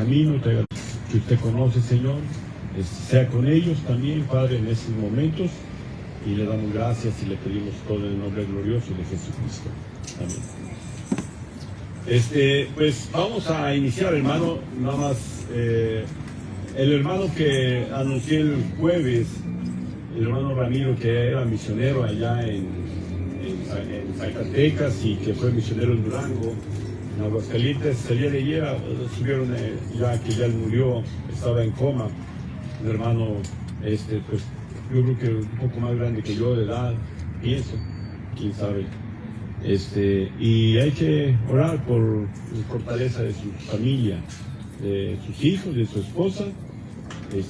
camino, que usted conoce, Señor, sea con ellos también, Padre, en estos momentos, y le damos gracias y le pedimos todo en el nombre glorioso de Jesucristo. Amén. Pues vamos a iniciar, hermano, nada más, el hermano que anuncié el jueves, el hermano Ramiro, que era misionero allá en Zacatecas y que fue misionero en Durango, en Aguascalientes, el día de ayer subieron, ya que ya murió, estaba en coma, un hermano, pues yo creo que un poco más grande que yo de edad, pienso, quién sabe, y hay que orar por la fortaleza de su familia, de sus hijos, de su esposa. De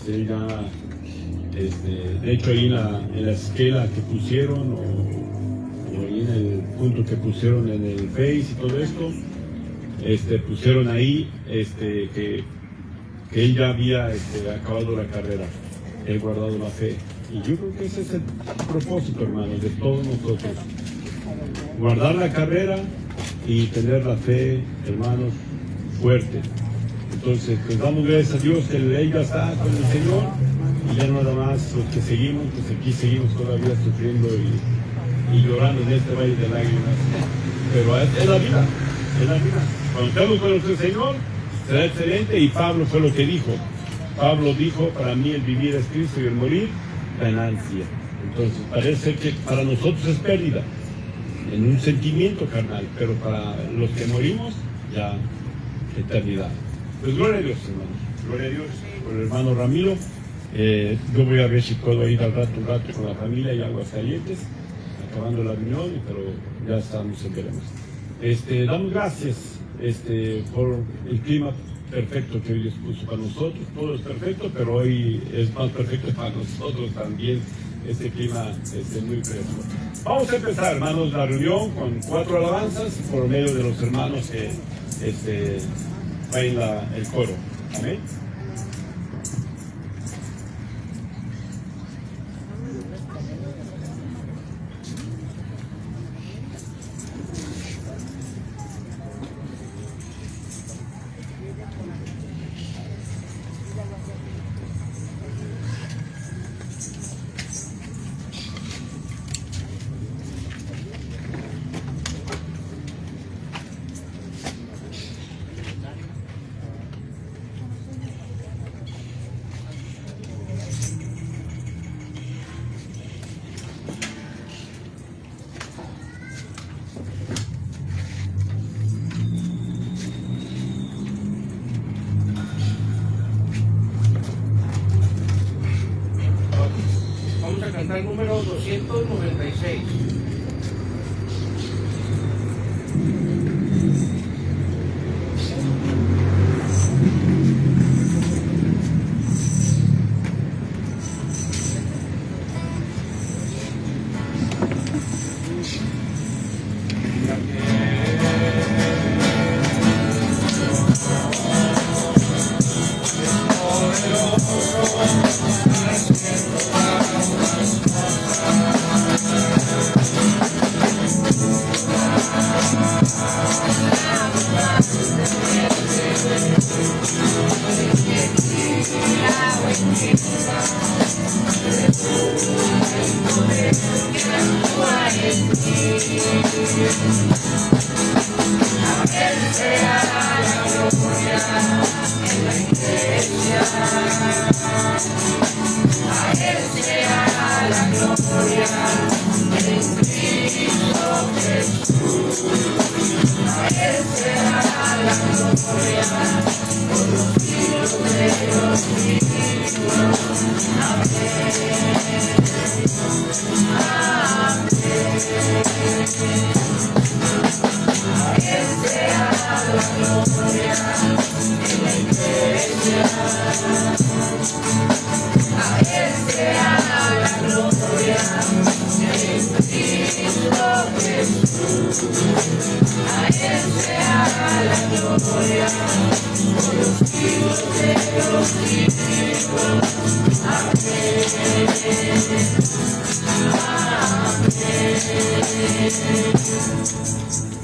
hecho ahí en la esquela que pusieron, o ahí en el punto que pusieron en el Face y todo esto, pusieron ahí que él ya había acabado la carrera, él guardado la fe. Y yo creo que ese es el propósito, hermanos, de todos nosotros. Guardar la carrera y tener la fe, hermanos, fuerte. Entonces, pues damos gracias a Dios que él ya está con el Señor, y ya nada más los que seguimos, pues aquí seguimos todavía sufriendo y llorando en este valle de lágrimas. Pero es la vida, es la vida. Cuando estamos con nuestro Señor, será excelente, y Pablo fue lo que dijo. Pablo dijo, para mí el vivir es Cristo y el morir, ganancia. Entonces, parece que para nosotros es pérdida, en un sentimiento carnal, pero para los que morimos, ya eternidad. Pues gloria a Dios, hermanos, gloria a Dios por el hermano Ramiro. Yo voy a ver si puedo ir un rato con la familia y Aguascalientes, acabando la reunión, pero ya estamos en veremos. Damos gracias por el clima perfecto que hoy Dios puso para nosotros. Todo es perfecto, pero hoy es más perfecto para nosotros también, este clima muy fresco. Vamos a empezar, hermanos, la reunión con 4 alabanzas por medio de los hermanos que traen el coro. Amén. Cantar número 296.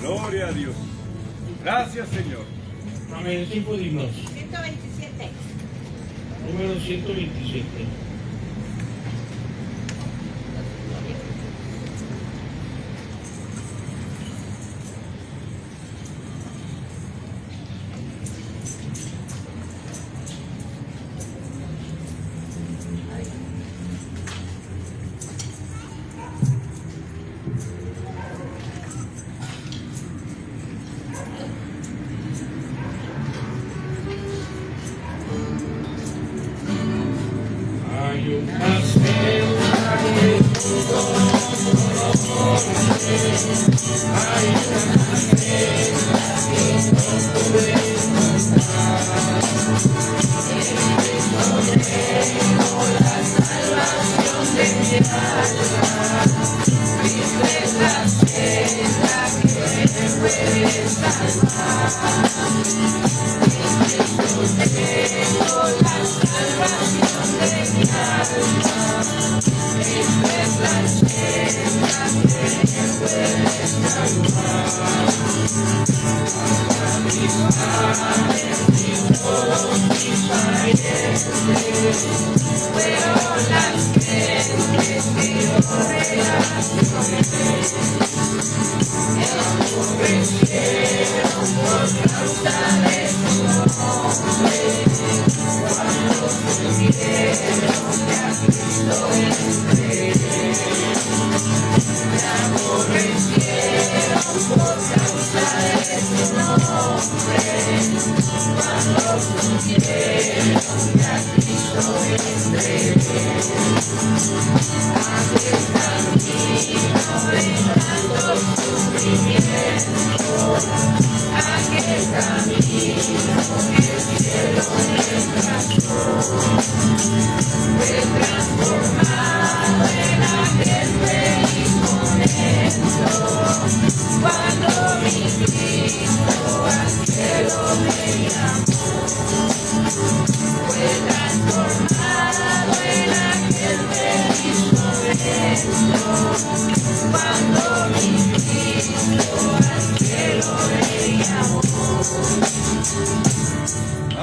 Gloria a Dios. Gracias, Señor. Amén. 5 himnos. 127. Número 127. Hay un pastel,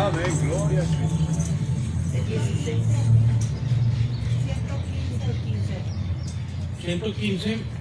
Amén, gloria a Cristo. 16. 115 o 15. 115.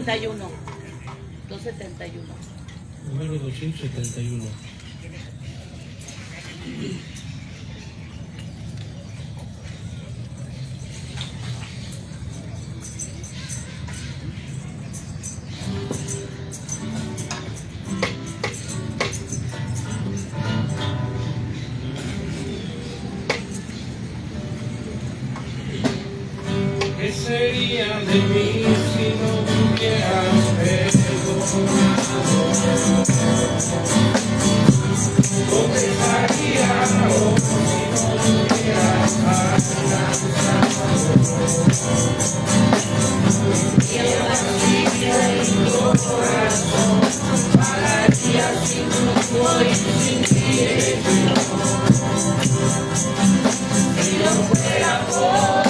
271. 271. Número 271. ¿Qué sería de mí si no hubieras perdonado? ¿Dónde estaría hoy si no hubieras alcanzado? Y el vacío en mi corazón pagaría sin tu hoy sin dirección. Si no fuera por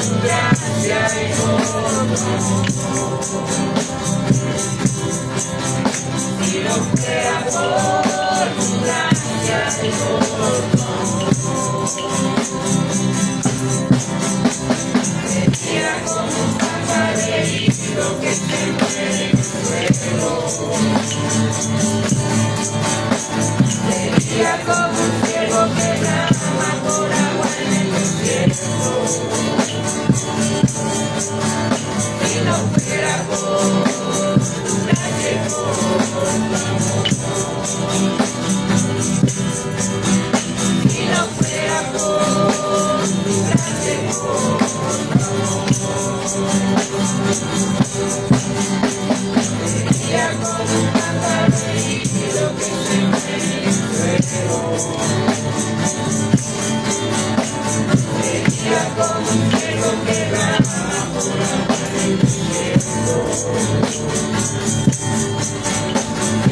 tu gracia y por tu amor, si no fuera por tu gracia y por tu amor, sería como un pájaro herido que se muere en el suelo. Sería como un ciego que brama por agua en el desierto. Si no fuera por tu gracia y por tu amor, si no fuera por tu gracia y por tu amor, sería como un pájaro herido que se muere en el suelo. Sería como un ciego que brama por agua en el desierto.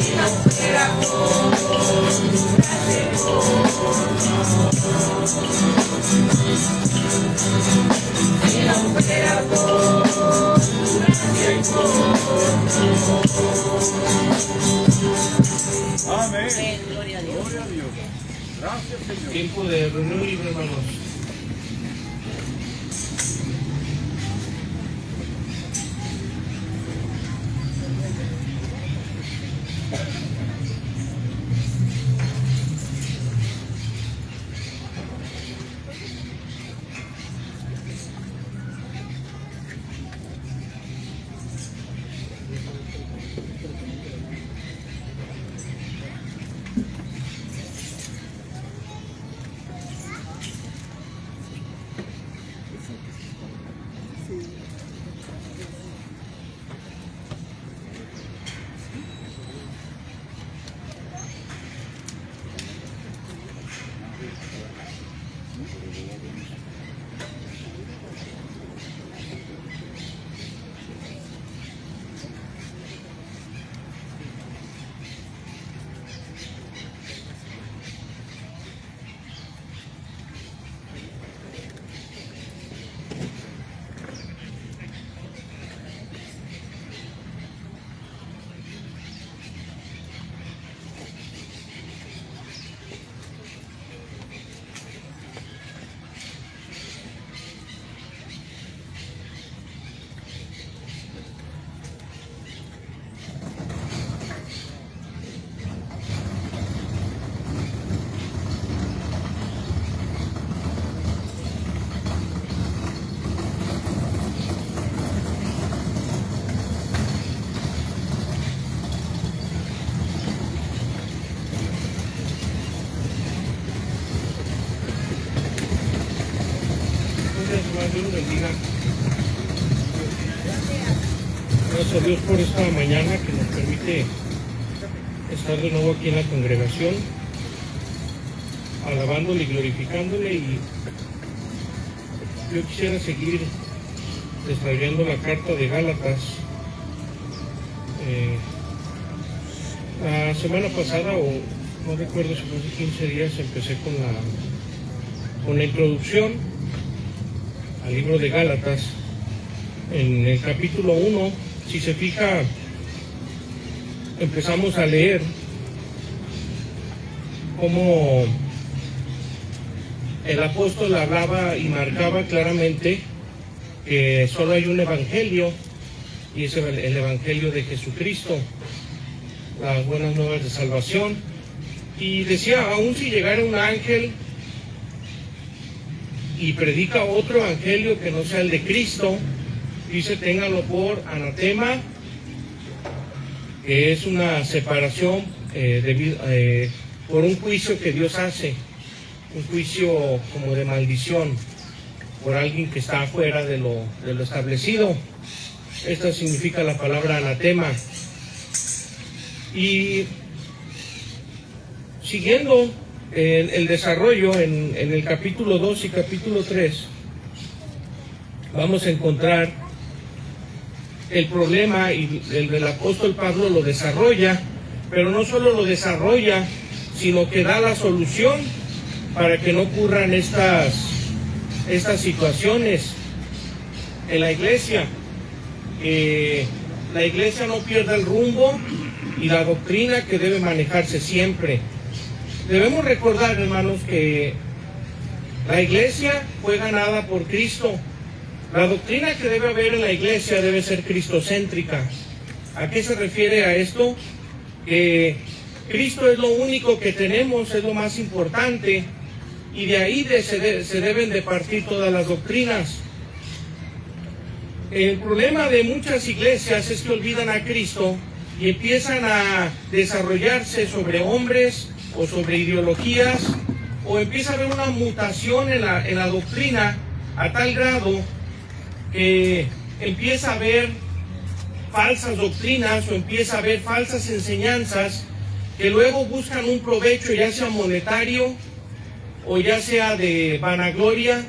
Si no fuera por tu gracia y por tu amor, si no fuera por tu gracia y por tu amor. Amén. Gloria a Dios. Gloria a Dios. Gracias, Señor. Tiempo de reunión libre, hermanos. Dios los bendiga. Gracias a Dios por esta mañana que nos permite estar de nuevo aquí en la congregación, alabándole y glorificándole. Y yo quisiera seguir desarrollando la carta de Gálatas. La semana pasada, o no recuerdo si fue hace 15 días, empecé con la introducción al libro de Gálatas. En el capítulo 1, si se fija, empezamos a leer cómo el apóstol hablaba y marcaba claramente que solo hay un evangelio y es el Evangelio de Jesucristo, las buenas nuevas de salvación. Y decía, aún si llegara un ángel y predica otro evangelio que no sea el de Cristo, dice, ténganlo por anatema, que es una separación por un juicio que Dios hace, un juicio como de maldición por alguien que está afuera de lo establecido. Esta significa la palabra anatema. Y siguiendo el desarrollo en el capítulo 2 y capítulo 3, vamos a encontrar el problema, y el apóstol Pablo lo desarrolla, pero no solo lo desarrolla, sino que da la solución para que no ocurran estas situaciones en la iglesia. La iglesia no pierda el rumbo y la doctrina que debe manejarse siempre. Debemos recordar, hermanos, que la iglesia fue ganada por Cristo. La doctrina que debe haber en la iglesia debe ser cristocéntrica. ¿A qué se refiere a esto? Que Cristo es lo único que tenemos, es lo más importante, y de ahí se deben de partir todas las doctrinas. El problema de muchas iglesias es que olvidan a Cristo y empiezan a desarrollarse sobre hombres o sobre ideologías, o empieza a haber una mutación en la doctrina a tal grado que empieza a haber falsas doctrinas o empieza a haber falsas enseñanzas que luego buscan un provecho, ya sea monetario o ya sea de vanagloria,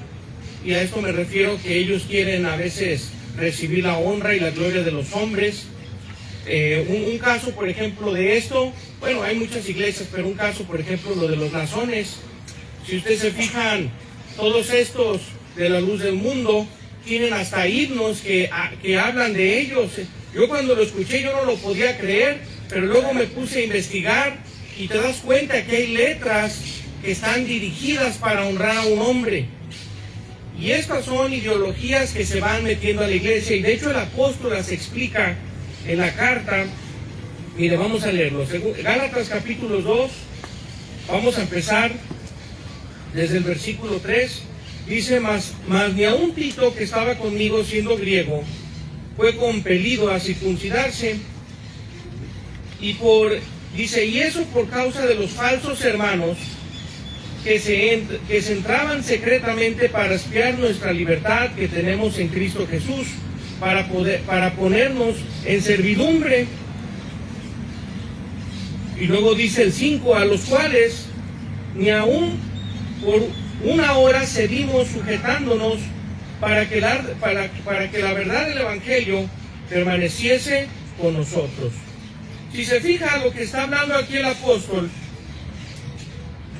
y a esto me refiero que ellos quieren a veces recibir la honra y la gloria de los hombres. Un caso, por ejemplo, de esto, bueno, hay muchas iglesias, pero un caso, por ejemplo, lo de los masones. Si ustedes se fijan, todos estos de la luz del mundo tienen hasta himnos que hablan de ellos. Yo cuando lo escuché yo no lo podía creer, pero luego me puse a investigar y te das cuenta que hay letras que están dirigidas para honrar a un hombre. Y estas son ideologías que se van metiendo a la iglesia, y de hecho el apóstol las explica en la carta. Mire, vamos a leerlo. Gálatas capítulo 2, vamos a empezar desde el versículo 3. Dice, mas ni aun Tito, que estaba conmigo siendo griego, fue compelido a circuncidarse, dice, y eso por causa de los falsos hermanos que se entraban secretamente para espiar nuestra libertad que tenemos en Cristo Jesús, para ponernos en servidumbre. Y luego dice el 5, a los cuales ni aún por una hora cedimos, sujetándonos para que la verdad del Evangelio permaneciese con nosotros. Si se fija lo que está hablando aquí el apóstol,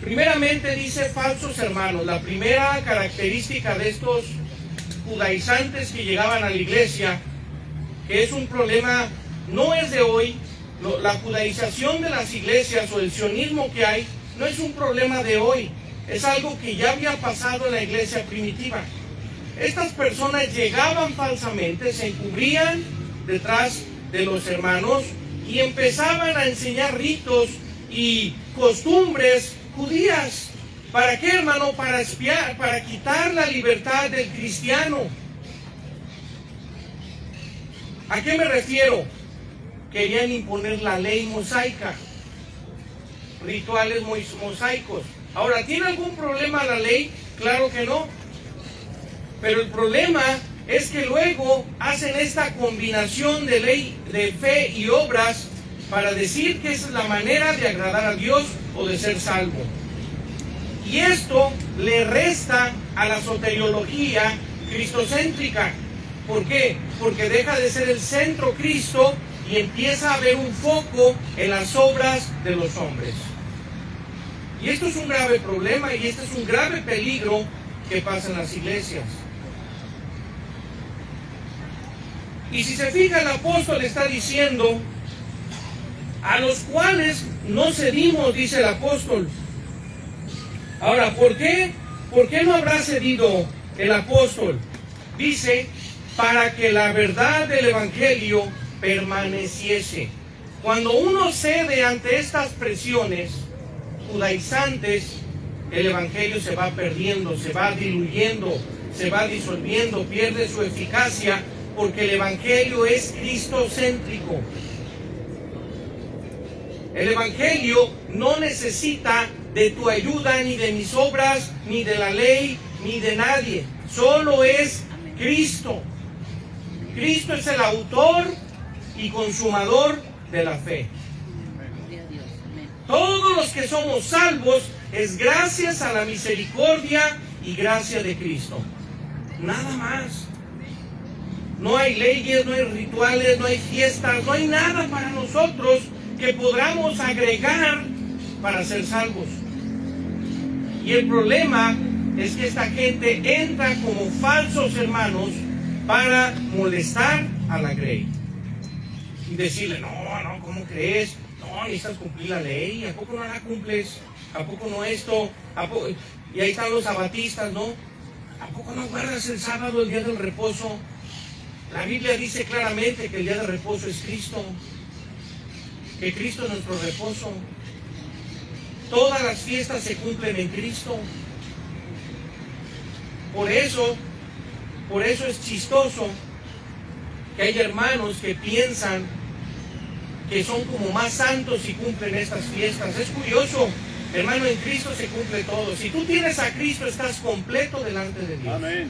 primeramente dice falsos hermanos. La primera característica de estos judaizantes que llegaban a la iglesia, que es un problema, no es de hoy. La judaización de las iglesias o el sionismo que hay no es un problema de hoy, es algo que ya había pasado en la iglesia primitiva. Estas personas llegaban falsamente, se encubrían detrás de los hermanos y empezaban a enseñar ritos y costumbres judías. ¿Para qué, hermano? Para espiar, para quitar la libertad del cristiano. ¿A qué me refiero? Querían imponer la ley mosaica, rituales mosaicos. Ahora, ¿tiene algún problema la ley? Claro que no. Pero el problema es que luego hacen esta combinación de ley, de fe y obras para decir que esa es la manera de agradar a Dios o de ser salvo. Y esto le resta a la soteriología cristocéntrica. ¿Por qué? Porque deja de ser el centro Cristo y empieza a haber un foco en las obras de los hombres. Y esto es un grave problema y este es un grave peligro que pasa en las iglesias. Y si se fija, el apóstol está diciendo, a los cuales no cedimos, dice el apóstol. Ahora, ¿por qué? ¿Por qué no habrá cedido el apóstol? Dice, para que la verdad del Evangelio permaneciese. Cuando uno cede ante estas presiones judaizantes, el Evangelio se va perdiendo, se va diluyendo, se va disolviendo, pierde su eficacia, porque el Evangelio es cristocéntrico. El Evangelio no necesita de tu ayuda, ni de mis obras, ni de la ley, ni de nadie. Solo es Cristo. Cristo es el autor y consumador de la fe. Todos los que somos salvos es gracias a la misericordia y gracia de Cristo. Nada más. No hay leyes, no hay rituales, no hay fiestas, no hay nada para nosotros que podamos agregar para ser salvos. Y el problema es que esta gente entra como falsos hermanos para molestar a la grey y decirle, no, ¿cómo crees? No, necesitas cumplir la ley. ¿A poco no la cumples? ¿A poco no esto? Y ahí están los sabatistas, ¿no? ¿A poco no guardas el sábado, el día del reposo? La Biblia dice claramente que el día de reposo es Cristo, que Cristo es nuestro reposo. Todas las fiestas se cumplen en Cristo. Por eso es chistoso que hay hermanos que piensan que son como más santos y cumplen estas fiestas. Es curioso, hermano, en Cristo se cumple todo. Si tú tienes a Cristo, estás completo delante de Dios. Amén.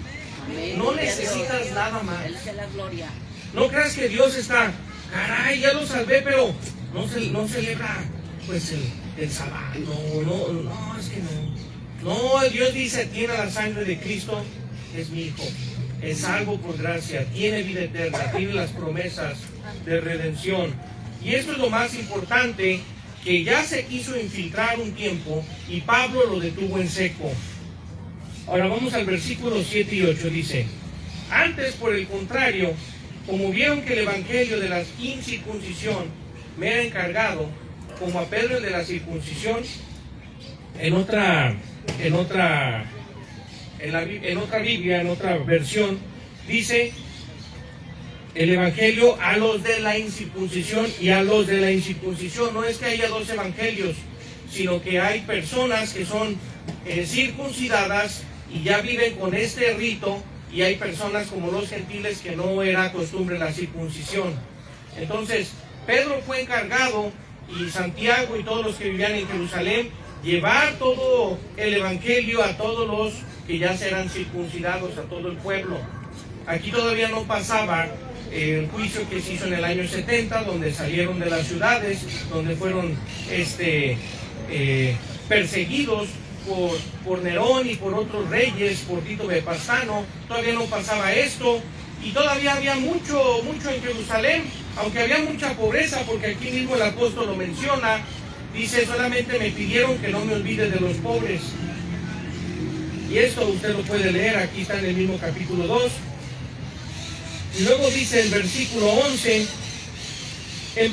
No necesitas nada más. Él sea la gloria. No creas que Dios está, caray, ya lo salvé, pero no celebra pues el sábado. No, es que no. No, Dios dice, tiene la sangre de Cristo, es mi hijo. Es salvo por gracia, tiene vida eterna, tiene las promesas de redención. Y esto es lo más importante, que ya se quiso infiltrar un tiempo y Pablo lo detuvo en seco. Ahora vamos al versículo 7 y 8, dice: antes, por el contrario, como vieron que el evangelio de la incircuncisión me era encargado, como a Pedro el de la circuncisión, en otra Biblia, en otra versión, dice el evangelio a los de la incircuncisión y a los de la incircuncisión. No es que haya dos evangelios, sino que hay personas que son circuncidadas y ya viven con este rito, y hay personas como los gentiles que no era costumbre la circuncisión. Entonces Pedro fue encargado, y Santiago y todos los que vivían en Jerusalén, llevar todo el evangelio a todos los que ya serán circuncidados, a todo el pueblo. Aquí todavía no pasaba el juicio que se hizo en el año 70, donde salieron de las ciudades, donde fueron perseguidos por Nerón y por otros reyes, por Tito Vespasiano. Todavía no pasaba esto, y todavía había mucho en Jerusalén, aunque había mucha pobreza, porque aquí mismo el apóstol lo menciona. Dice, solamente me pidieron que no me olvide de los pobres. Y esto usted lo puede leer, aquí está en el mismo capítulo 2. Y luego dice el versículo 11,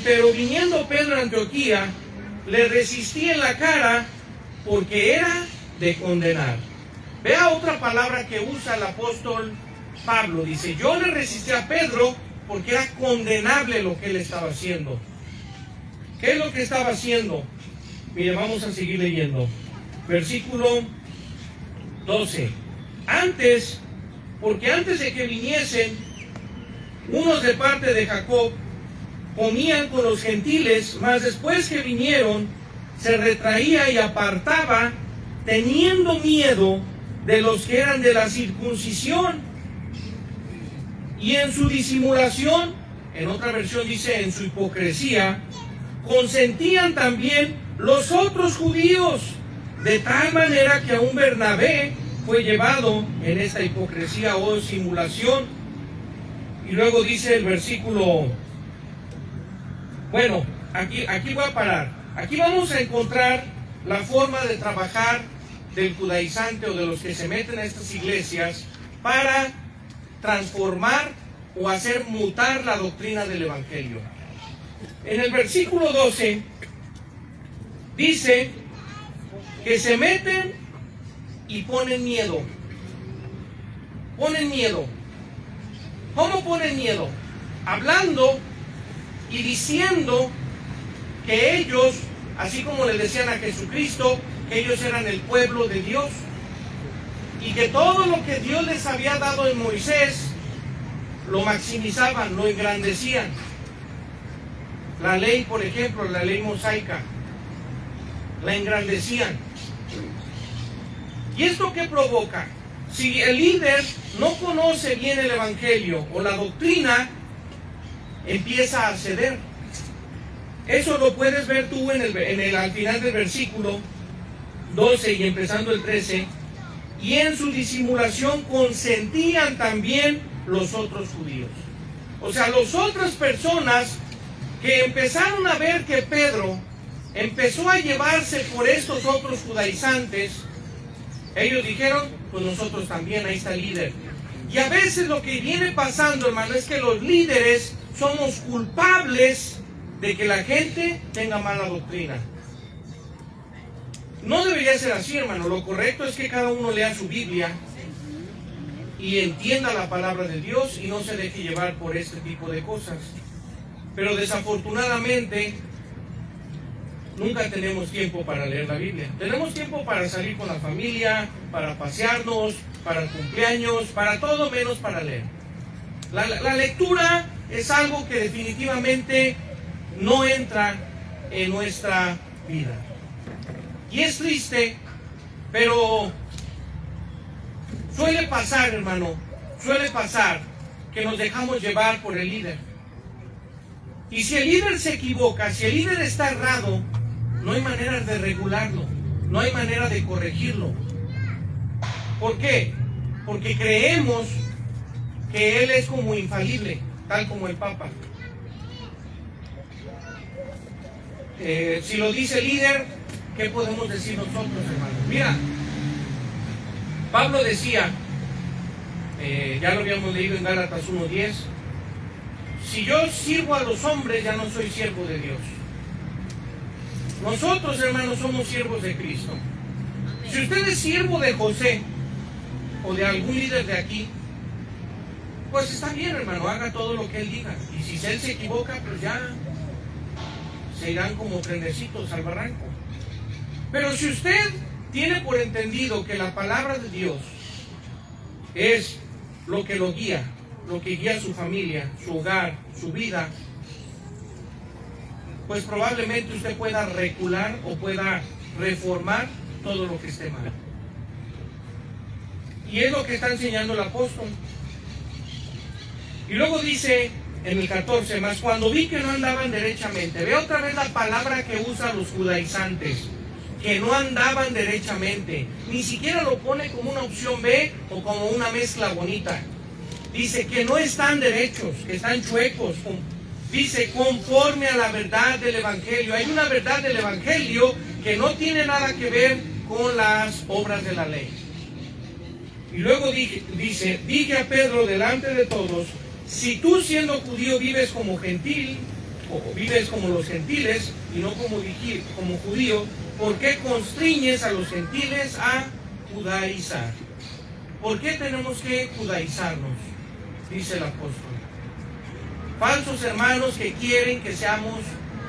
pero viniendo Pedro a Antioquía, le resistí en la cara, porque era de condenar. Vea otra palabra que usa el apóstol Pablo. Dice, yo le resistí a Pedro porque era condenable lo que él estaba haciendo. ¿Qué es lo que estaba haciendo? Mire, vamos a seguir leyendo. Versículo 12. Porque antes de que viniesen unos de parte de Jacob, comían con los gentiles, mas después que vinieron, se retraía y apartaba, teniendo miedo de los que eran de la circuncisión. Y en su disimulación, en otra versión dice en su hipocresía, consentían también los otros judíos, de tal manera que aún Bernabé fue llevado en esta hipocresía o simulación. Y luego dice el versículo, bueno, aquí voy a parar. Aquí vamos a encontrar la forma de trabajar del judaizante o de los que se meten a estas iglesias para transformar o hacer mutar la doctrina del evangelio. En el versículo 12 dice que se meten y ponen miedo. Ponen miedo. ¿Cómo ponen miedo? Hablando y diciendo que ellos, así como le decían a Jesucristo, que ellos eran el pueblo de Dios y que todo lo que Dios les había dado en Moisés lo maximizaban, lo engrandecían. La ley, por ejemplo, la ley mosaica, la engrandecían. ¿Y esto qué provoca? Si el líder no conoce bien el evangelio o la doctrina, empieza a ceder. Eso lo puedes ver tú al final del versículo 12 y empezando el 13. Y en su disimulación consentían también los otros judíos. O sea, las otras personas que empezaron a ver que Pedro empezó a llevarse por estos otros judaizantes, ellos dijeron, pues nosotros también, ahí está el líder. Y a veces lo que viene pasando, hermano, es que los líderes somos culpables de que la gente tenga mala doctrina. No debería ser así, hermano. Lo correcto es que cada uno lea su Biblia y entienda la palabra de Dios y no se deje llevar por este tipo de cosas. Pero desafortunadamente nunca tenemos tiempo para leer la Biblia. Tenemos tiempo para salir con la familia, para pasearnos, para el cumpleaños, para todo menos para leer. La lectura es algo que definitivamente no entra en nuestra vida. Y es triste, pero suele pasar, hermano, suele pasar que nos dejamos llevar por el líder. Y si el líder se equivoca, si el líder está errado, no hay manera de regularlo, no hay manera de corregirlo. ¿Por qué? Porque creemos que él es como infalible, tal como el Papa. Si lo dice el líder, ¿qué podemos decir nosotros, hermanos? Mira, Pablo decía, ya lo habíamos leído en Gálatas 1:10, si yo sirvo a los hombres, ya no soy siervo de Dios. Nosotros, hermanos, somos siervos de Cristo. Si usted es siervo de José o de algún líder de aquí, pues está bien, hermano, haga todo lo que él diga. Y si él se equivoca, pues ya se irán como trenecitos al barranco. Pero si usted tiene por entendido que la palabra de Dios es lo que lo guía, lo que guía a su familia, su hogar, su vida, pues probablemente usted pueda recular o pueda reformar todo lo que esté mal. Y es lo que está enseñando el apóstol. Y luego dice en el 14, más cuando vi que no andaban derechamente, ve otra vez la palabra que usan los judaizantes, que no andaban derechamente, ni siquiera lo pone como una opción B o como una mezcla bonita. Dice que no están derechos, que están chuecos. Dice conforme a la verdad del Evangelio. Hay una verdad del Evangelio que no tiene nada que ver con las obras de la ley. Y luego dice, dije a Pedro delante de todos, si tú siendo judío vives como gentil, o vives como los gentiles, y no como judío, ¿por qué constriñes a los gentiles a judaizar? ¿Por qué tenemos que judaizarnos? Dice el apóstol. Falsos hermanos que quieren que seamos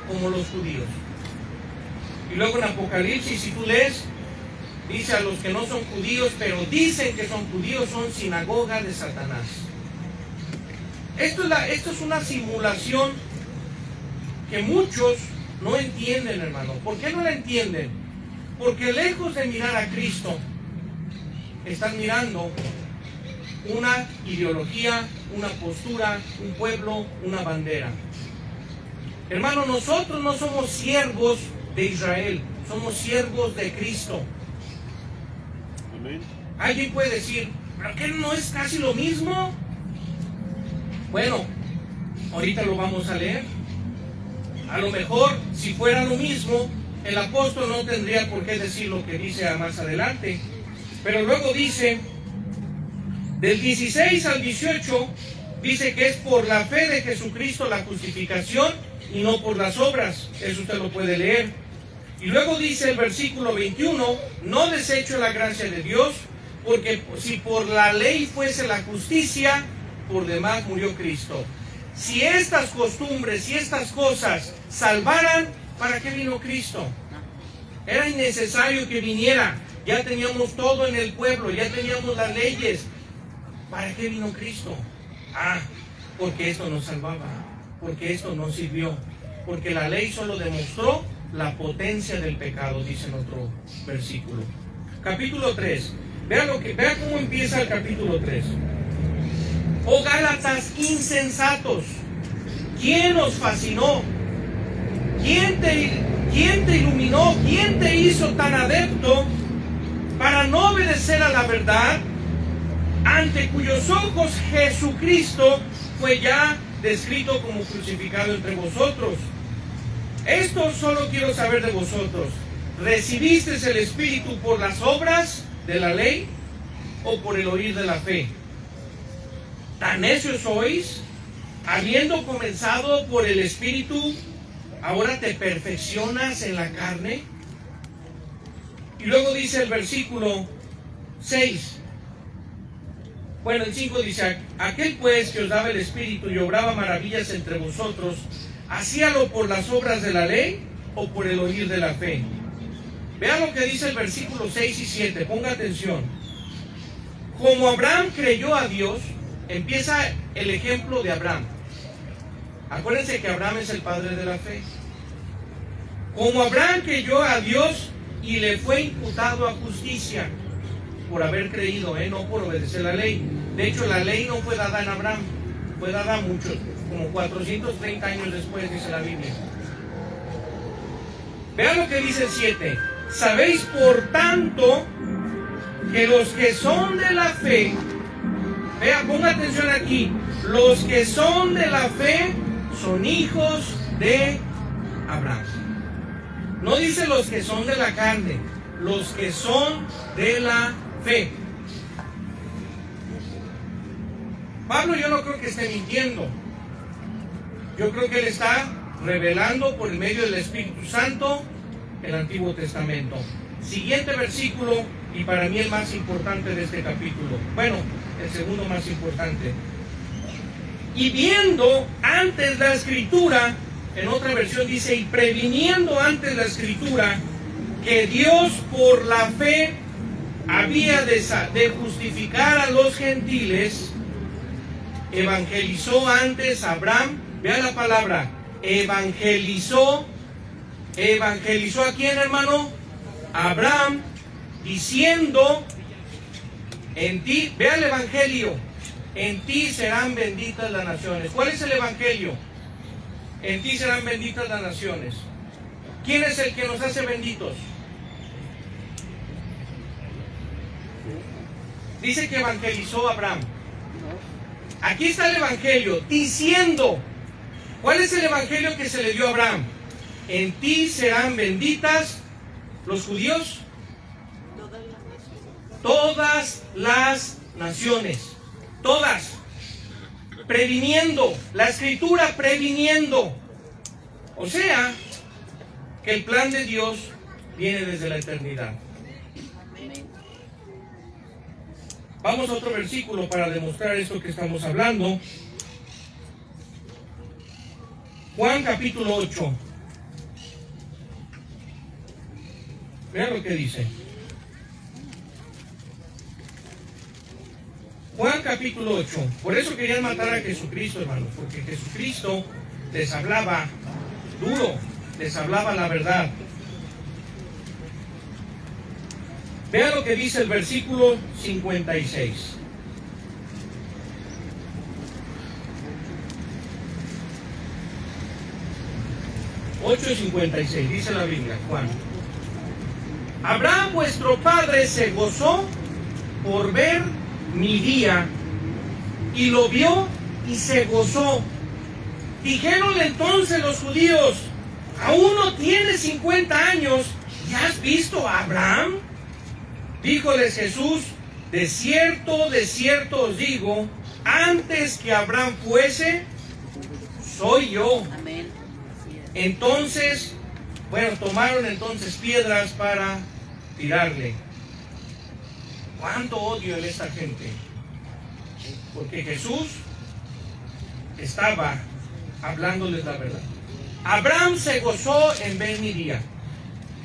como los judíos. Y luego en Apocalipsis, si tú lees, dice a los que no son judíos, pero dicen que son judíos, son sinagoga de Satanás. Esto es una simulación que muchos no entienden, hermano. ¿Por qué no la entienden? Porque lejos de mirar a Cristo, están mirando una ideología, una postura, un pueblo, una bandera. Hermano, nosotros no somos siervos de Israel, somos siervos de Cristo. Amén. Alguien puede decir, ¿pero qué no es casi lo mismo? Bueno, ahorita lo vamos a leer. A lo mejor, si fuera lo mismo, el apóstol no tendría por qué decir lo que dice más adelante. Pero luego dice, del 16 al 18, dice que es por la fe de Jesucristo la justificación y no por las obras. Eso usted lo puede leer. Y luego dice el versículo 21, no desecho la gracia de Dios, porque si por la ley fuese la justicia, por demás murió Cristo. Si estas costumbres, si estas cosas salvaran, ¿para qué vino Cristo? Era innecesario que viniera. Ya teníamos todo en el pueblo, ya teníamos las leyes. ¿Para qué vino Cristo? Porque esto nos salvaba, porque esto nos sirvió, porque la ley solo demostró la potencia del pecado, dice en otro versículo. Capítulo 3. Vea cómo empieza el capítulo 3. Oh Gálatas insensatos, ¿quién os fascinó? ¿Quién te iluminó? ¿Quién te hizo tan adepto para no obedecer a la verdad, ante cuyos ojos Jesucristo fue ya descrito como crucificado entre vosotros? Esto solo quiero saber de vosotros. ¿Recibisteis el Espíritu por las obras de la ley o por el oír de la fe? ¿Tan necios sois? Habiendo comenzado por el Espíritu, ¿ahora te perfeccionas en la carne? Y luego dice el versículo 6. Bueno, el 5 dice: aquel pues que os daba el Espíritu y obraba maravillas entre vosotros, ¿hacíalo por las obras de la ley o por el oír de la fe? Vean lo que dice el versículo 6 y 7, ponga atención. Como Abraham creyó a Dios, empieza el ejemplo de Abraham. Acuérdense que Abraham es el padre de la fe. Como Abraham creyó a Dios y le fue imputado a justicia por haber creído, no por obedecer la ley. De hecho, la ley no fue dada en Abraham, fue dada muchos, como 430 años después, dice la Biblia. Vean lo que dice el 7. Sabéis por tanto que los que son de la fe, ponga atención aquí, los que son de la fe son hijos de Abraham. No dice los que son de la carne, los que son de la fe. Pablo, yo no creo que esté mintiendo. Yo creo que él está revelando por el medio del Espíritu Santo el Antiguo Testamento. Siguiente versículo, y para mí el más importante de este capítulo. Bueno, el segundo más importante. Y viendo antes la Escritura, en otra versión dice, y previniendo antes la Escritura, que Dios por la fe había de justificar a los gentiles, evangelizó antes a Abraham. Vea la palabra, evangelizó. ¿Evangelizó a quién, hermano? A Abraham, diciendo, en ti, vea el evangelio, en ti serán benditas las naciones. ¿Cuál es el evangelio? En ti serán benditas las naciones. ¿Quién es el que nos hace benditos? Dice que evangelizó a Abraham. Aquí está el evangelio, diciendo. ¿Cuál es el evangelio que se le dio a Abraham? En ti serán benditas los judíos, todas las naciones, todas, previniendo, la Escritura previniendo. O sea, que el plan de Dios viene desde la eternidad. Vamos a otro versículo para demostrar esto que estamos hablando. Juan capítulo 8. Vean lo que dice. Juan capítulo 8. Por eso querían matar a Jesucristo, hermanos, porque Jesucristo les hablaba duro, les hablaba la verdad. Vean lo que dice el versículo 56. Ocho y 56, dice la Biblia, Juan. Abraham vuestro padre se gozó por ver mi día, y lo vio y se gozó. Dijéronle entonces los judíos, aún no tienes 50 años, ¿ya has visto a Abraham? Díjoles Jesús, de cierto os digo, antes que Abraham fuese, soy yo. Amén. Entonces, tomaron entonces piedras para tirarle. ¿Cuánto odio en esta gente? Porque Jesús estaba hablándoles la verdad. Abraham se gozó en ver mi día.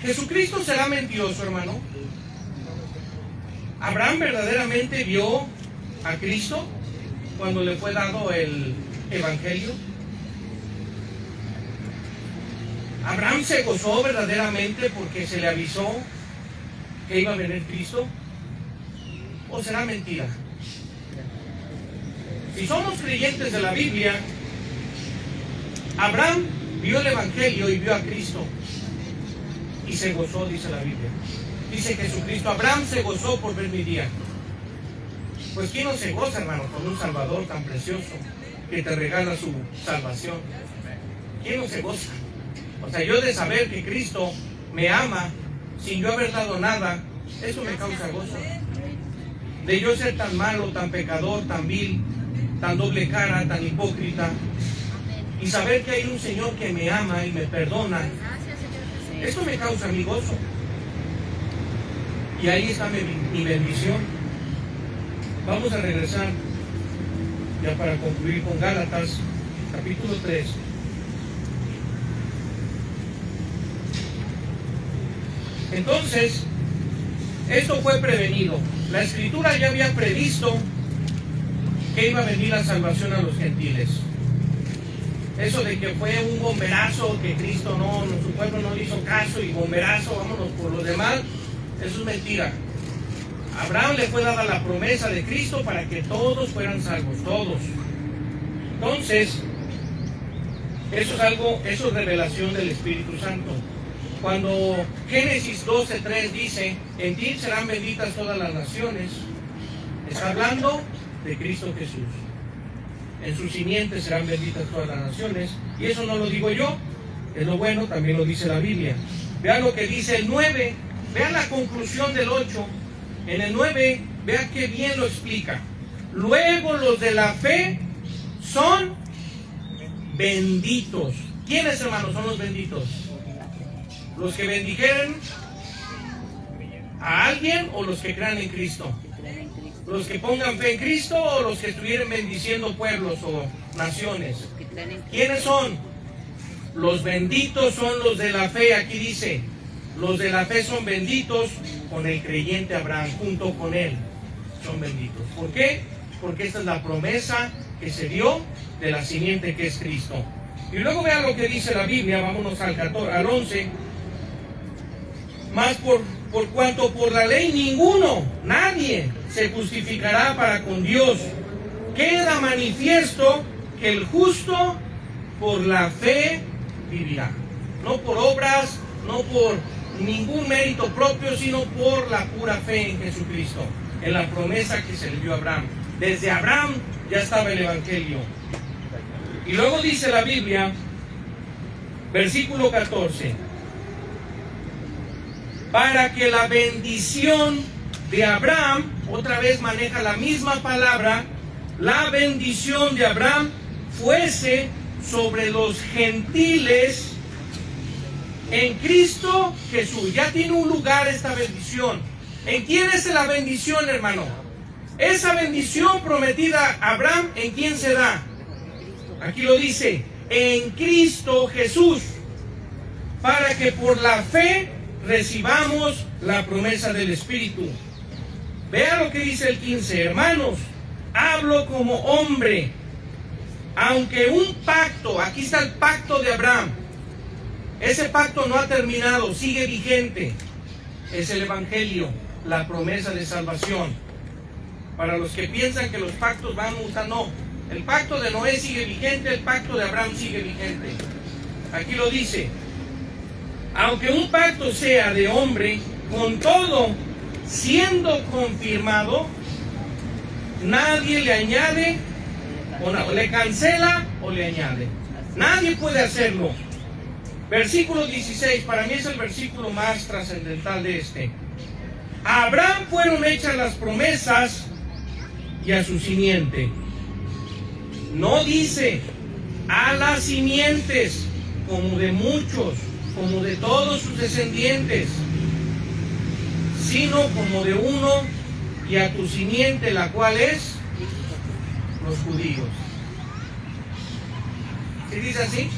¿Jesucristo será mentiroso, hermano? ¿Abraham verdaderamente vio a Cristo cuando le fue dado el Evangelio? ¿Abraham se gozó verdaderamente porque se le avisó que iba a venir Cristo? ¿O será mentira? Si somos creyentes de la Biblia, Abraham vio el Evangelio y vio a Cristo y se gozó, dice la Biblia. Dice Jesucristo, Abraham se gozó por ver mi día. Pues ¿quién no se goza, hermano, con un Salvador tan precioso que te regala su salvación? ¿Quién no se goza? O sea, yo de saber que Cristo me ama sin yo haber dado nada, eso me causa gozo. De yo ser tan malo, tan pecador, tan vil, tan doble cara, tan hipócrita, y saber que hay un Señor que me ama y me perdona, esto me causa mi gozo. Y ahí está mi bendición. Vamos a regresar ya para concluir con Gálatas, capítulo 3. Entonces, esto fue prevenido. La Escritura ya había previsto que iba a venir la salvación a los gentiles. Eso de que fue un bomberazo, que Cristo su pueblo no le hizo caso y bomberazo, vámonos por los demás, eso es mentira. A Abraham le fue dada la promesa de Cristo para que todos fueran salvos, todos. Entonces, eso es revelación del Espíritu Santo. Cuando Génesis 12:3 dice, en ti serán benditas todas las naciones, está hablando de Cristo Jesús. En sus simientes serán benditas todas las naciones, y eso no lo digo yo, es lo bueno, también lo dice la Biblia. Vean lo que dice el 9, vean la conclusión del 8, en el 9, vean qué bien lo explica. Luego los de la fe son benditos. ¿Quiénes, hermanos, son los benditos? ¿Los que bendijeren a alguien o los que crean en Cristo? ¿Los que pongan fe en Cristo o los que estuvieran bendiciendo pueblos o naciones? ¿Quiénes son? Los benditos son los de la fe. Aquí dice, los de la fe son benditos con el creyente Abraham, junto con él. Son benditos. ¿Por qué? Porque esta es la promesa que se dio de la simiente que es Cristo. Y luego vean lo que dice la Biblia, vámonos al 11. Más por cuanto por la ley nadie se justificará para con Dios. Queda manifiesto que el justo por la fe vivirá. No por obras, no por ningún mérito propio, sino por la pura fe en Jesucristo, en la promesa que se le dio a Abraham. Desde Abraham ya estaba el Evangelio. Y luego dice la Biblia, versículo 14, para que la bendición de Abraham, otra vez maneja la misma palabra, la bendición de Abraham fuese sobre los gentiles en Cristo Jesús. Ya tiene un lugar esta bendición. ¿En quién es la bendición, hermano? Esa bendición prometida a Abraham, ¿en quién se da? Aquí lo dice, en Cristo Jesús, para que por la fe recibamos la promesa del Espíritu. Vea lo que dice el 15, hermanos, hablo como hombre, aunque un pacto, aquí está el pacto de Abraham, ese pacto no ha terminado, sigue vigente, es el Evangelio, la promesa de salvación. Para los que piensan que los pactos van a mutar, no, el pacto de Noé sigue vigente, el pacto de Abraham sigue vigente. Aquí lo dice, aunque un pacto sea de hombre, con todo, siendo confirmado, nadie le añade, o le cancela o le añade. Nadie puede hacerlo. Versículo 16, para mí es el versículo más trascendental de este. A Abraham fueron hechas las promesas y a su simiente. No dice a las simientes, como de muchos, como de todos sus descendientes, sino como de uno, y a tu simiente, la cual es los judíos. ¿Sí dice así?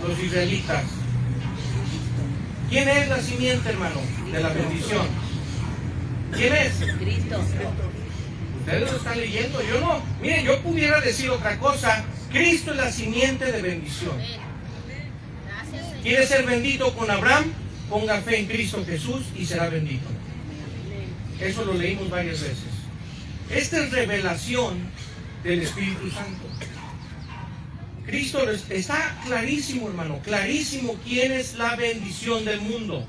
Los israelitas. ¿Quién es la simiente, hermano, de la bendición? ¿Quién es? Cristo. Ustedes lo están leyendo, yo no. Miren, yo pudiera decir otra cosa. Cristo es la simiente de bendición. ¿Quiere ser bendito con Abraham? Ponga fe en Cristo Jesús y será bendito. Eso lo leímos varias veces. Esta es revelación del Espíritu Santo. Cristo está clarísimo, hermano, clarísimo quién es la bendición del mundo,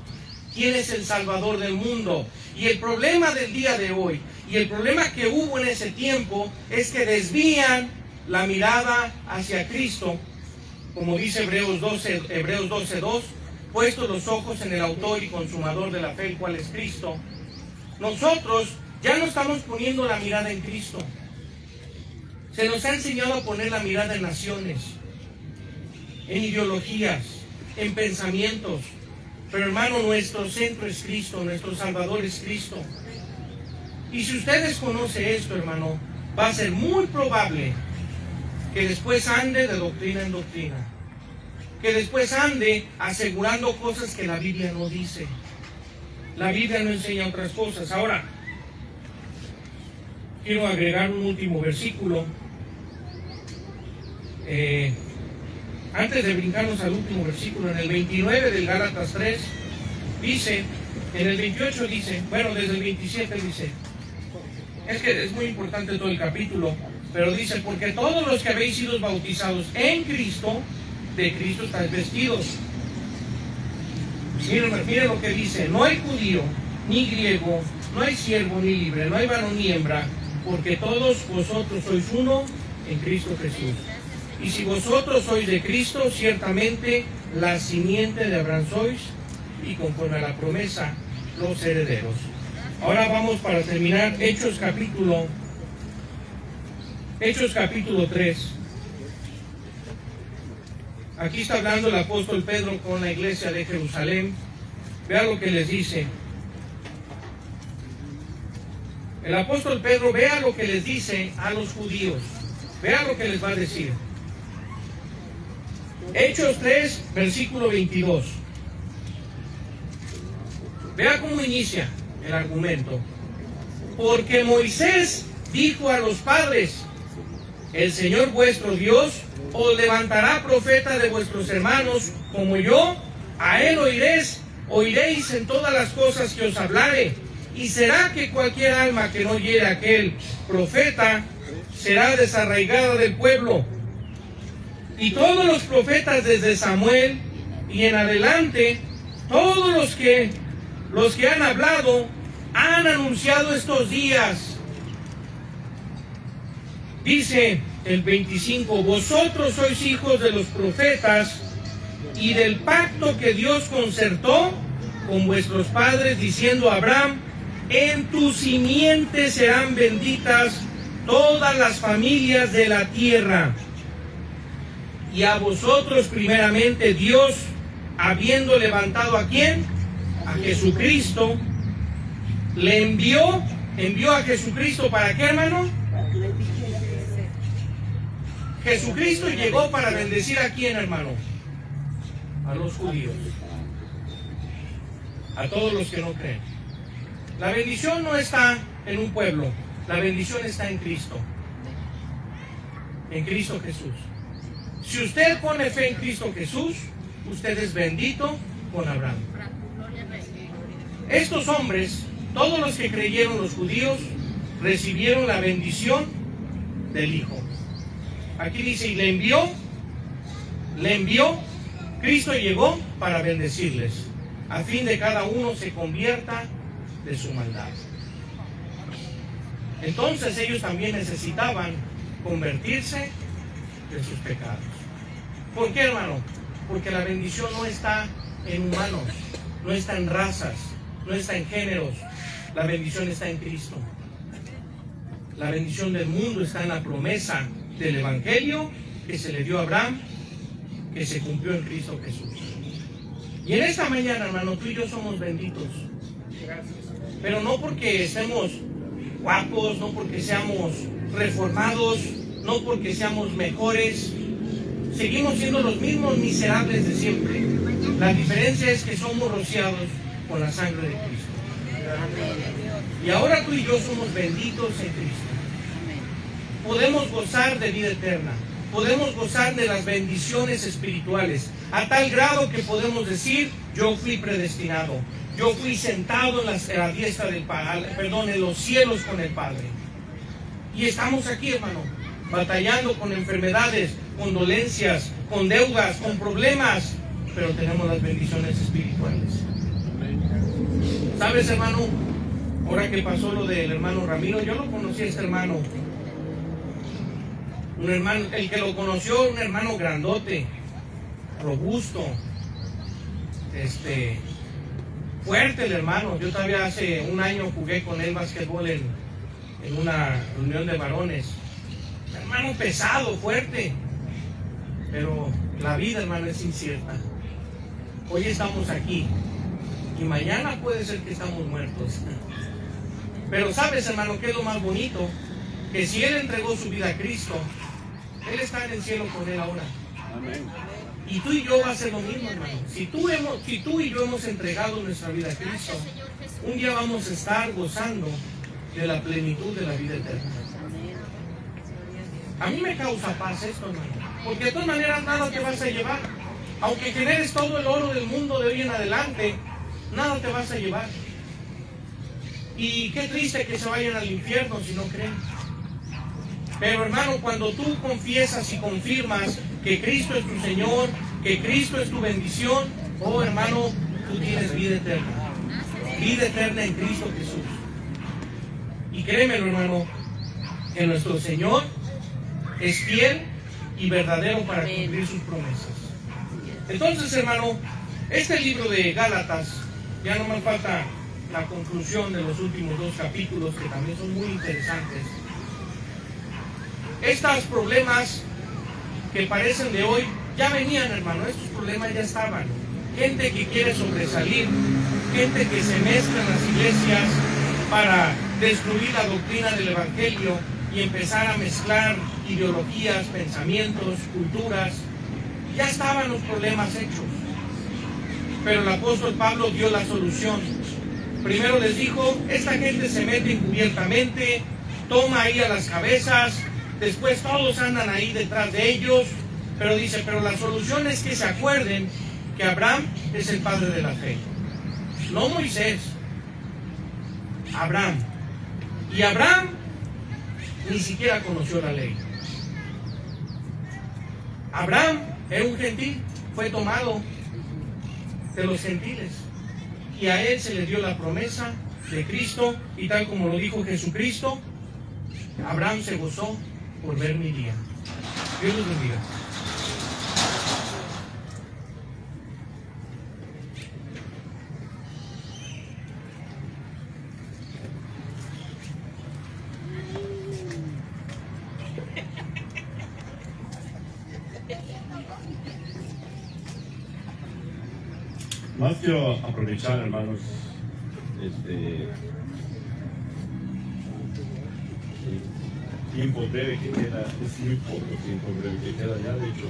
quién es el Salvador del mundo. Y el problema del día de hoy, y el problema que hubo en ese tiempo, es que desvían la mirada hacia Cristo, como dice Hebreos 12:2, puestos los ojos en el autor y consumador de la fe, el cual es Cristo. Nosotros ya no estamos poniendo la mirada en Cristo. Se nos ha enseñado a poner la mirada en naciones, en ideologías, en pensamientos. Pero hermano, nuestro centro es Cristo, nuestro Salvador es Cristo. Y si usted desconoce esto, hermano, va a ser muy probable que después ande de doctrina en doctrina, que después ande asegurando cosas que la Biblia no dice. La Biblia no enseña otras cosas. Ahora, quiero agregar un último versículo. Antes de brincarnos al último versículo, en el 29 del Gálatas 3, dice, en el 28 dice, bueno, desde el 27 dice, es que es muy importante todo el capítulo, pero dice, porque todos los que habéis sido bautizados en Cristo, de Cristo estáis vestidos. Miren lo que dice, no hay judío, ni griego, no hay siervo ni libre, no hay varón ni hembra, porque todos vosotros sois uno en Cristo Jesús. Y si vosotros sois de Cristo, ciertamente la simiente de Abraham sois, y conforme a la promesa, los herederos. Ahora vamos para terminar Hechos capítulo 3. Aquí está hablando el apóstol Pedro con la iglesia de Jerusalén. Vea lo que les dice. El apóstol Pedro, vea lo que les dice a los judíos. Vea lo que les va a decir. Hechos 3, versículo 22. Vea cómo inicia el argumento. Porque Moisés dijo a los padres, el Señor vuestro Dios os levantará profeta de vuestros hermanos como yo, a él oiréis en todas las cosas que os hablare. Y será que cualquier alma que no oyere a aquel profeta será desarraigada del pueblo. Y todos los profetas desde Samuel y en adelante, todos los que han hablado, han anunciado estos días. Dice el 25, vosotros sois hijos de los profetas y del pacto que Dios concertó con vuestros padres, diciendo a Abraham, en tu simiente serán benditas todas las familias de la tierra. Y a vosotros primeramente Dios, habiendo levantado ¿a quién? A Jesucristo, le envió a Jesucristo, ¿para qué, hermano? Jesucristo llegó para bendecir a quién, hermano? A los judíos, a todos los que no creen. La bendición no está en un pueblo, la bendición está en Cristo Jesús. Si usted pone fe en Cristo Jesús, usted es bendito con Abraham. Estos hombres, todos los que creyeron, los judíos, recibieron la bendición del Hijo. Aquí dice, y le envió, Cristo llegó para bendecirles, a fin de cada uno se convierta de su maldad. Entonces ellos también necesitaban convertirse de sus pecados. ¿Por qué, hermano? Porque la bendición no está en humanos, no está en razas, no está en géneros. La bendición está en Cristo. La bendición del mundo está en la promesa del Evangelio que se le dio a Abraham, que se cumplió en Cristo Jesús. Y en esta mañana, hermano, tú y yo somos benditos. Pero no porque estemos guapos, no porque seamos reformados, no porque seamos mejores, Seguimos siendo los mismos miserables de siempre. La diferencia es que somos rociados con la sangre de Cristo. Y ahora tú y yo somos benditos en Cristo. Podemos gozar de vida eterna. Podemos gozar de las bendiciones espirituales, a tal grado que podemos decir, yo fui predestinado. Yo fui sentado en la diestra del Padre, en los cielos con el Padre. Y estamos aquí, hermano, batallando con enfermedades, con dolencias, con deudas, con problemas, pero tenemos las bendiciones espirituales. ¿Sabes, hermano? Ahora que pasó lo del hermano Ramiro, yo lo conocí a este hermano. Un hermano, el que lo conoció, un hermano grandote, robusto, fuerte el hermano. Yo todavía hace un año jugué con él básquetbol en una reunión de varones. Hermano pesado, fuerte, pero la vida, hermano, es incierta. Hoy estamos aquí y mañana puede ser que estamos muertos. Pero sabes, hermano, ¿qué es lo más bonito? Que si él entregó su vida a Cristo, él está en el cielo con él ahora. Amén. Y tú y yo va a ser lo mismo, hermano. Si tú y yo hemos entregado nuestra vida a Cristo, un día vamos a estar gozando de la plenitud de la vida eterna. A mí me causa paz esto, hermano, porque de todas maneras nada te vas a llevar. Aunque generes todo el oro del mundo de hoy en adelante, nada te vas a llevar. Y qué triste que se vayan al infierno si no creen. Pero hermano, cuando tú confiesas y confirmas que Cristo es tu Señor, que Cristo es tu bendición, oh hermano, tú tienes vida eterna. Vida eterna en Cristo Jesús. Y créemelo, hermano, que nuestro Señor es fiel y verdadero para cumplir sus promesas. Entonces, hermano, este libro de Gálatas, ya no me falta la conclusión de los últimos 2 capítulos, que también son muy interesantes. Estos problemas que parecen de hoy ya venían, hermano, estos problemas ya estaban. Gente que quiere sobresalir, gente que se mezcla en las iglesias para destruir la doctrina del Evangelio y empezar a mezclar ideologías, pensamientos, culturas. Ya estaban los problemas hechos. Pero el apóstol Pablo dio la solución. Primero les dijo, esta gente se mete encubiertamente, toma ahí a las cabezas, después todos andan ahí detrás de ellos, pero dice, pero la solución es que se acuerden que Abraham es el padre de la fe. No Moisés, Abraham. Y Abraham ni siquiera conoció la ley. Abraham era un gentil, fue tomado de los gentiles. Y a él se le dio la promesa de Cristo, y tal como lo dijo Jesucristo, Abraham se gozó por ver mi día. Dios los bendiga. Más quiero aprovechar, hermanos, el tiempo breve que queda, es muy poco tiempo breve que queda ya, de hecho,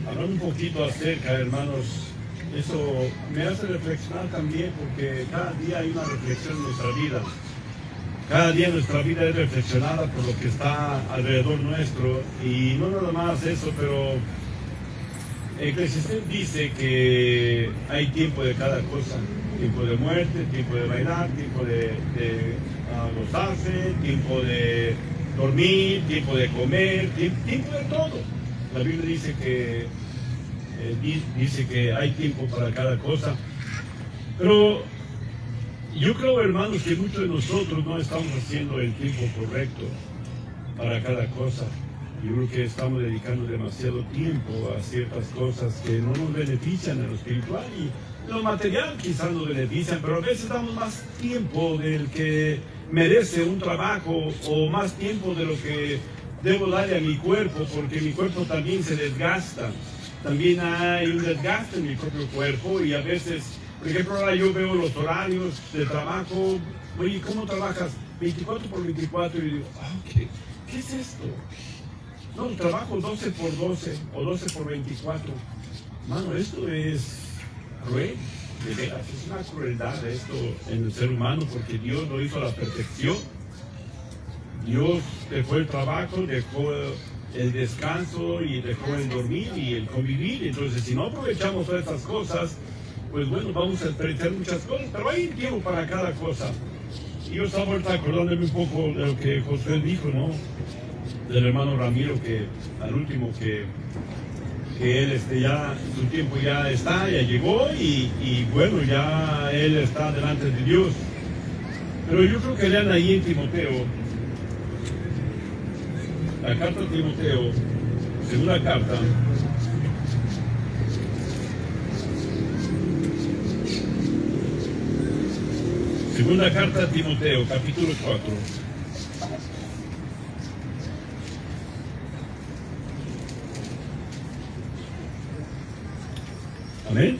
hablar un poquito acerca, hermanos, eso me hace reflexionar también, porque cada día hay una reflexión en nuestra vida. Cada día nuestra vida es reflexionada por lo que está alrededor nuestro, y no nada más eso, pero Eclesiastés dice que hay tiempo de cada cosa, tiempo de muerte, tiempo de bailar, tiempo de gozarse, tiempo de dormir, tiempo de comer, tiempo de todo. La Biblia dice que hay tiempo para cada cosa, pero yo creo, hermanos, que muchos de nosotros no estamos haciendo el tiempo correcto para cada cosa. Yo creo que estamos dedicando demasiado tiempo a ciertas cosas que no nos benefician en lo espiritual, y lo material quizás nos benefician, pero a veces damos más tiempo del que merece un trabajo, o más tiempo de lo que debo darle a mi cuerpo, porque mi cuerpo también se desgasta. También hay un desgaste en mi propio cuerpo, y a veces, por ejemplo, ahora yo veo los horarios de trabajo, oye, ¿cómo trabajas? 24 por 24. Y digo, ¿qué es esto? No, trabajo 12 por 12 o 12 por 24. Mano, esto es cruel, de veras, es una crueldad esto en el ser humano, porque Dios lo hizo a la perfección. Dios dejó el trabajo, dejó el descanso y dejó el dormir y el convivir. Entonces, si no aprovechamos todas estas cosas, pues bueno, vamos a desperdiciar muchas cosas, pero hay tiempo para cada cosa. Y yo estaba ahorita acordándome un poco de lo que José dijo, ¿no? Del hermano Ramiro, que al último que él ya, su tiempo ya llegó y bueno, ya él está delante de Dios. Pero yo creo que lean ahí en Timoteo, la carta a Timoteo, segunda carta. Segunda carta a Timoteo, capítulo 4. Amén.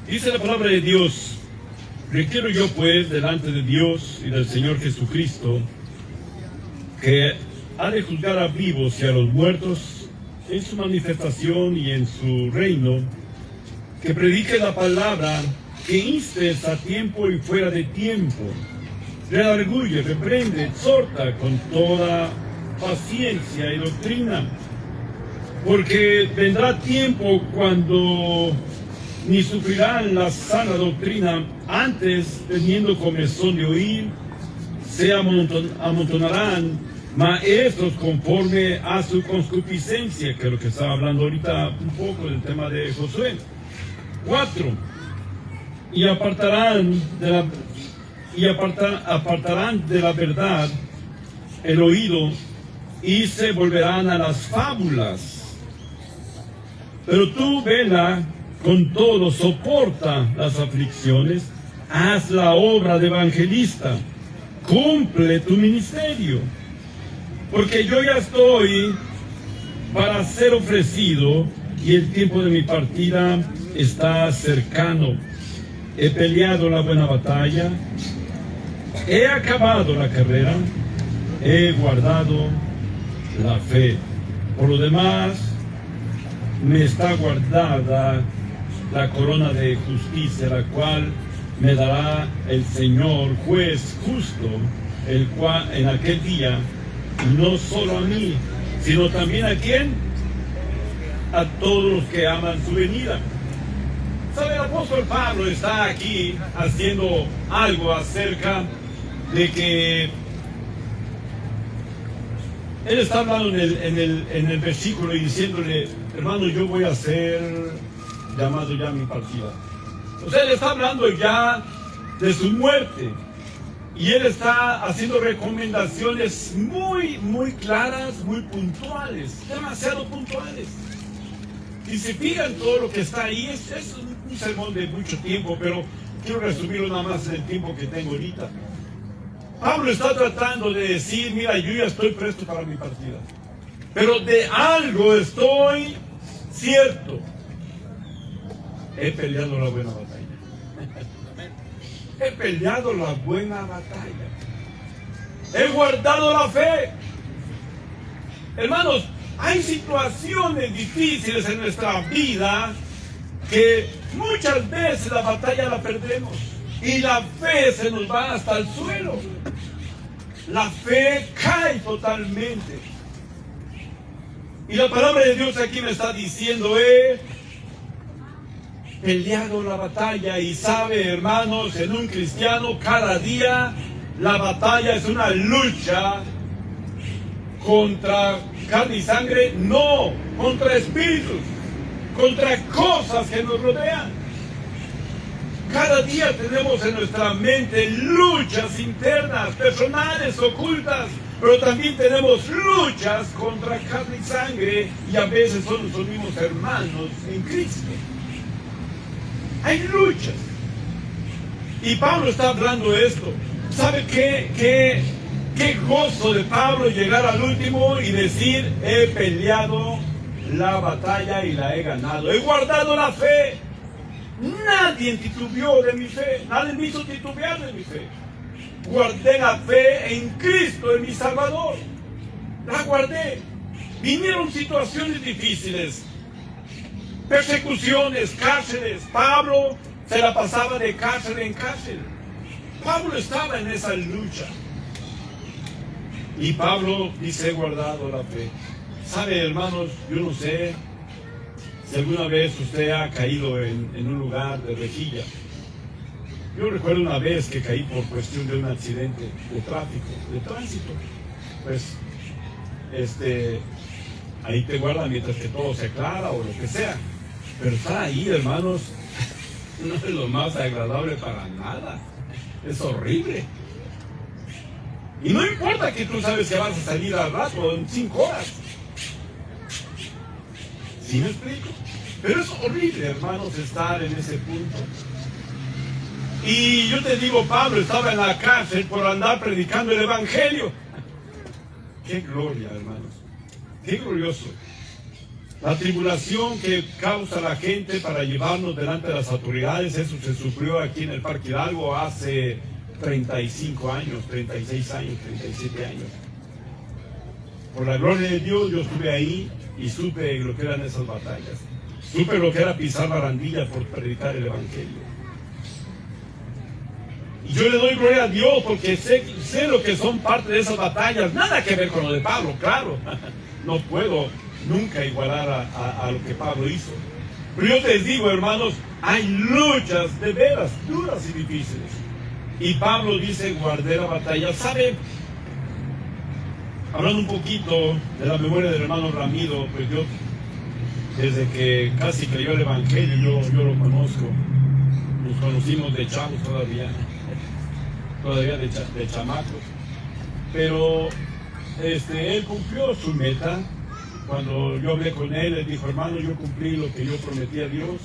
Dice la palabra de Dios: requiero yo pues delante de Dios y del Señor Jesucristo, que ha de juzgar a vivos y a los muertos en su manifestación y en su reino, que predique la palabra, que instes a tiempo y fuera de tiempo, redarguye, reprende, exhorta con toda paciencia y doctrina, porque vendrá tiempo cuando ni sufrirán la sana doctrina, antes, teniendo comezón de oír, se amontonarán maestros conforme a su concupiscencia, que es lo que estaba hablando ahorita un poco del tema de Josué. 4. Y apartarán de la verdad el oído y se volverán a las fábulas. Pero tú, vela con todo, soporta las aflicciones, haz la obra de evangelista, cumple tu ministerio, porque yo ya estoy para ser ofrecido y el tiempo de mi partida está cercano. He peleado la buena batalla, he acabado la carrera, he guardado la fe. Por lo demás, me está guardada la corona de justicia, la cual me dará el Señor juez justo, el cual en aquel día, no solo a mí, sino también a quién, a todos los que aman su venida. ¿Sabe? El apóstol Pablo está aquí haciendo algo acerca de que él está hablando en el versículo y diciéndole, hermano, yo voy a ser llamado ya a mi partida. O sea, él está hablando ya de su muerte y él está haciendo recomendaciones muy, muy claras, muy puntuales, demasiado puntuales. Y si fijan todo lo que está ahí, es un sermón de mucho tiempo, pero quiero resumirlo nada más en el tiempo que tengo ahorita. Pablo está tratando de decir, mira, yo ya estoy presto para mi partida, pero de algo estoy cierto. He peleado la buena batalla. He peleado la buena batalla. He guardado la fe. Hermanos, hay situaciones difíciles en nuestra vida que muchas veces la batalla la perdemos y la fe se nos va hasta el suelo. La fe cae totalmente. Y la palabra de Dios aquí me está diciendo, he peleado la batalla. Y sabe, hermanos, en un cristiano cada día la batalla es una lucha contra carne y sangre, no, contra espíritus, contra cosas que nos rodean. Cada día tenemos en nuestra mente luchas internas, personales, ocultas, pero también tenemos luchas contra carne y sangre, y a veces son nuestros mismos hermanos en Cristo. Hay luchas. Y Pablo está hablando de esto. ¿Sabe qué gozo de Pablo llegar al último y decir, he peleado la batalla y la he ganado, he guardado la fe? nadie titubeó de mi fe, nadie me hizo titubear de mi fe. Guardé la fe en Cristo, en mi Salvador. La guardé. Vinieron situaciones difíciles, persecuciones, cárceles. Pablo se la pasaba de cárcel en cárcel. Pablo estaba en esa lucha. Y Pablo dice, he guardado la fe. Sabe, hermanos, yo no sé si alguna vez usted ha caído en un lugar de rejilla. Yo recuerdo una vez que caí por cuestión de un accidente de tráfico, de tránsito. Pues, ahí te guardan mientras que todo se aclara o lo que sea. Pero estar ahí, hermanos, no es lo más agradable para nada. Es horrible. Y no importa que tú sabes que vas a salir al rato, en 5 horas. ¿Sí me explico? Pero es horrible, hermanos, estar en ese punto. Y yo te digo, Pablo estaba en la cárcel por andar predicando el Evangelio. ¡Qué gloria, hermanos! ¡Qué glorioso! La tribulación que causa la gente para llevarnos delante de las autoridades, eso se sufrió aquí en el Parque Hidalgo hace 35 años, 36 años, 37 años. Por la gloria de Dios, yo estuve ahí y supe lo que eran esas batallas. Supe lo que era pisar barandilla por predicar el Evangelio. Y yo le doy gloria a Dios porque sé lo que son parte de esas batallas. Nada que ver con lo de Pablo, claro. No puedo nunca igualar a lo que Pablo hizo. Pero yo te digo, hermanos, hay luchas de veras duras y difíciles. Y Pablo dice, guardé la batalla. ¿Sabe? Hablando un poquito de la memoria del hermano Ramiro, pues yo, desde que casi creyó el Evangelio, yo lo conozco. Nos conocimos de chavos todavía de chamacos. Pero él cumplió su meta. Cuando yo hablé con él dijo, hermano, yo cumplí lo que yo prometí a Dios.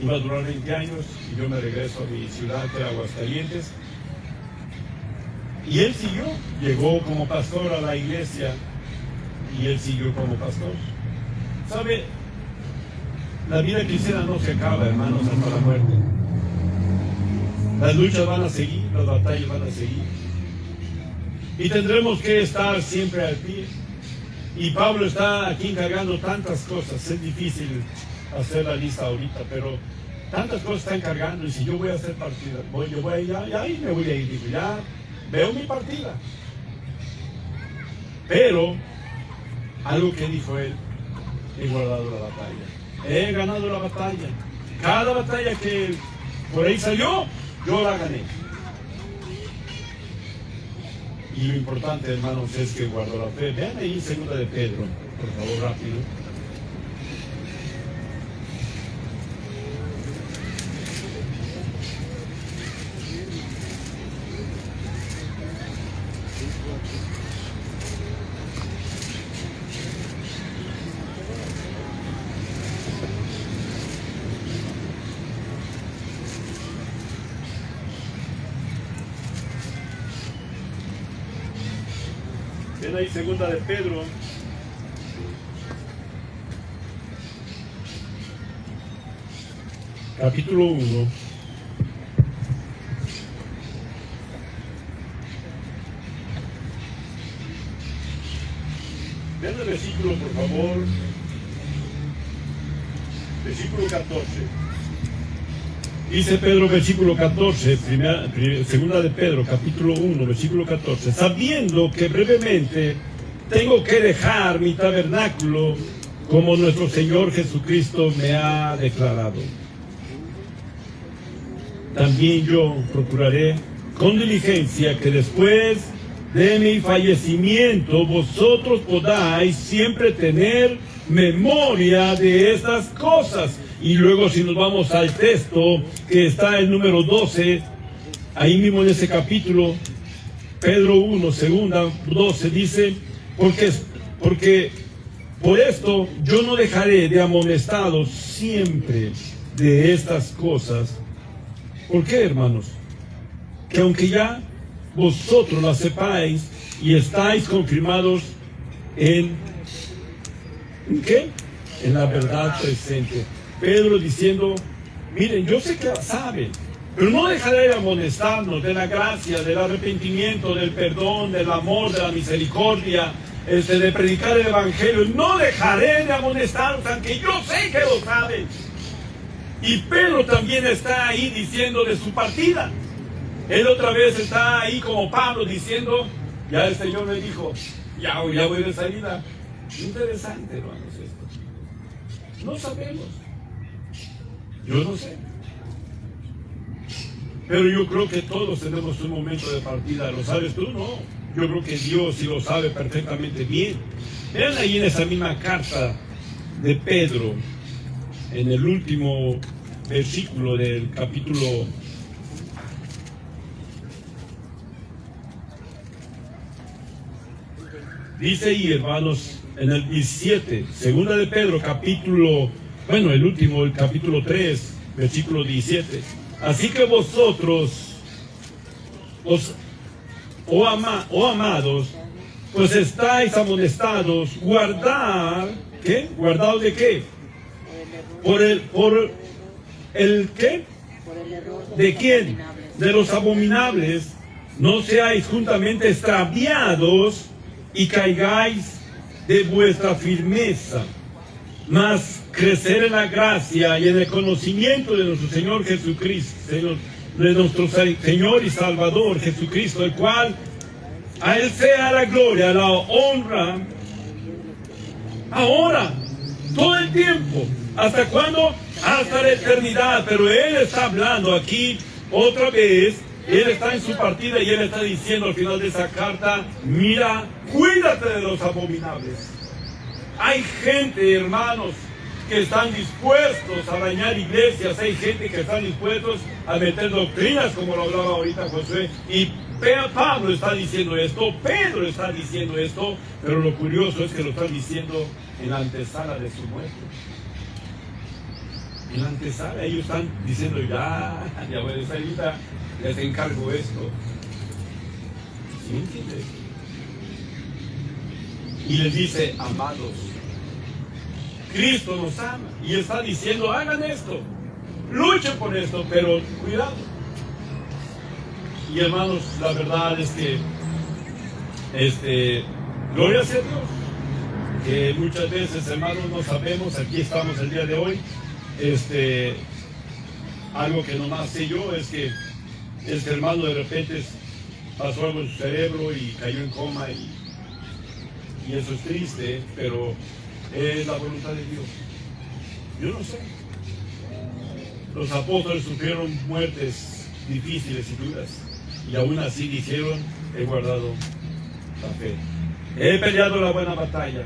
Iba a durar 20 años y yo me regreso a mi ciudad, que era Aguascalientes. Y él siguió, llegó como pastor a la iglesia y él siguió como pastor. ¿Sabe? La vida cristiana no se acaba, hermanos, hasta la muerte. Las luchas van a seguir, las batallas van a seguir. Y tendremos que estar siempre al pie. Y Pablo está aquí encargando tantas cosas. Es difícil hacer la lista ahorita, pero tantas cosas está encargando. Y si yo voy a hacer partida, yo voy a ir, ya ahí me voy a ir. Digo, ya veo mi partida. Pero, algo que dijo él, he guardado la batalla. He ganado la batalla. Cada batalla que por ahí salió, yo la gané. Y lo importante, hermanos, es que guardó la fe. Vean ahí 2 de Pedro, por favor, rápido. Ven ahí 2 de Pedro. Capítulo 1. Ven el versículo, por favor. Versículo 14. Dice Pedro, versículo 14, segunda de Pedro, capítulo 1, versículo 14. Sabiendo que brevemente tengo que dejar mi tabernáculo, como nuestro Señor Jesucristo me ha declarado. También yo procuraré con diligencia que después de mi fallecimiento vosotros podáis siempre tener memoria de estas cosas. Y luego si nos vamos al texto que está en número 12, ahí mismo en ese capítulo, Pedro 1, segunda 12, dice, porque por esto yo no dejaré de amonestaros siempre de estas cosas. ¿Por qué, hermanos? Que aunque ya vosotros las sepáis y estáis confirmados ¿en qué? En la verdad presente. Pedro diciendo, Miren, yo sé que la saben, pero no dejaré de amonestarnos de la gracia, del arrepentimiento, del perdón, del amor, de la misericordia, de predicar el evangelio. No dejaré de amonestarnos, aunque yo sé que lo saben. Y Pedro también está ahí diciendo de su partida. Él otra vez está ahí como Pablo diciendo, ya el Señor me dijo, ya voy de salida. Interesante, hermanos, esto. No sabemos. Yo no sé. Pero yo creo que todos tenemos un momento de partida. ¿Lo sabes tú? No. Yo creo que Dios sí lo sabe perfectamente bien. Vean ahí en esa misma carta de Pedro, en el último versículo del capítulo 17, hermanos, en el 17, segunda de Pedro, el capítulo 3, versículo 17. Así que vosotros, amados, pues estáis amonestados, guardad, ¿qué? ¿Guardados de qué? Por el ¿qué? ¿De quién? De los abominables. No seáis juntamente extraviados y caigáis de vuestra firmeza, mas crecer en la gracia y en el conocimiento de nuestro Señor Jesucristo, de nuestro Señor y Salvador Jesucristo, el cual a Él sea la gloria, la honra, ahora, todo el tiempo. ¿Hasta cuándo? Hasta la eternidad. Pero Él está hablando aquí otra vez. Él está en su partida y Él está diciendo al final de esa carta, mira, cuídate de los abominables. Hay gente, hermanos, que están dispuestos a dañar iglesias. Hay gente que están dispuestos a meter doctrinas, como lo hablaba ahorita Josué. Y Pablo está diciendo esto, Pedro está diciendo esto, pero lo curioso es que lo están diciendo en la antesala de su muerte. En la antesala, ellos están diciendo, ya voy a salida, ya te encargo esto. ¿Sí me entiendes? Y les dice, amados, Cristo nos ama y está diciendo, hagan esto, luchen por esto, pero cuidado. Y hermanos, la verdad es que gloria sea Dios, que muchas veces, hermanos, no sabemos. Aquí estamos el día de hoy. Algo que nomás sé yo es que este hermano de repente pasó algo en su cerebro y cayó en coma, y eso es triste, pero es la voluntad de Dios. Yo no sé. Los apóstoles sufrieron muertes difíciles y duras, y aún así dijeron, he guardado la fe, he peleado la buena batalla.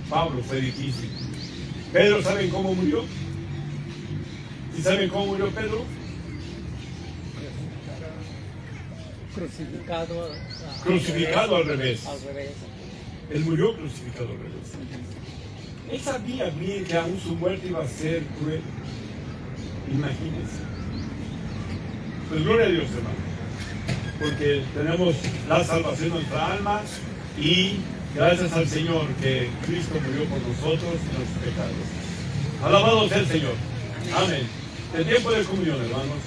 Pablo fue difícil. Pedro, ¿saben cómo murió? ¿Sí saben cómo murió Pedro? Crucificado al revés. Él murió crucificado al revés. Él sabía bien que aún su muerte iba a ser cruel. Imagínense. Pues gloria a Dios, hermano, porque tenemos la salvación de nuestra alma, y gracias al Señor que Cristo murió por nosotros y nuestros pecados. Alabado sea el Señor. Amén. El tiempo de comunión, hermanos.